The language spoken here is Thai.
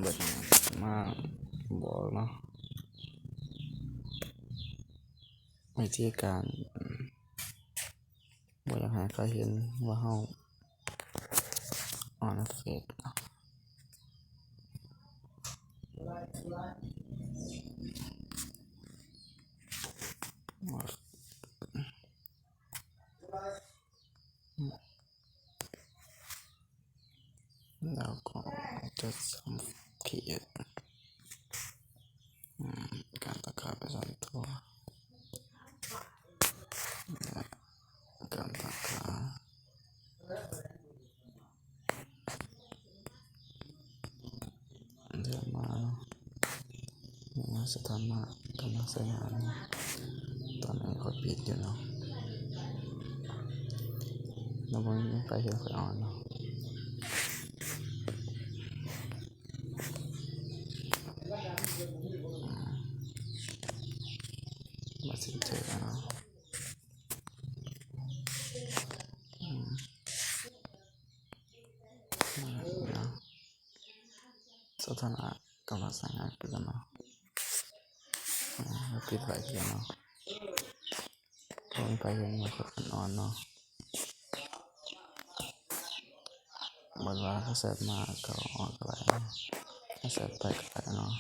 แบบมาบอกเนาะวิธีการบ่อยากให้เขาเห็นว่าเฮาออนเฟซแล้วก็จะเขียนการตะขาบประจำตัวและการตะขาเดือนมาสถานะกำลังใช้งานตอนนี้เขาปิดอยู่เนาะแล้วมันไม่ไปเห็นค่อยอ่อนเนาะมาสิเจอแล้วเนาะสถานะกำลังใช้งานกันเนาะปิดไว้เดียวเนาะเขาไม่ไปเห็นมันคนอ่อนเนาะบนว่าเขาเสร็จมาก็ออกอะไรเขาเสร็จไปก็ไปเนาะ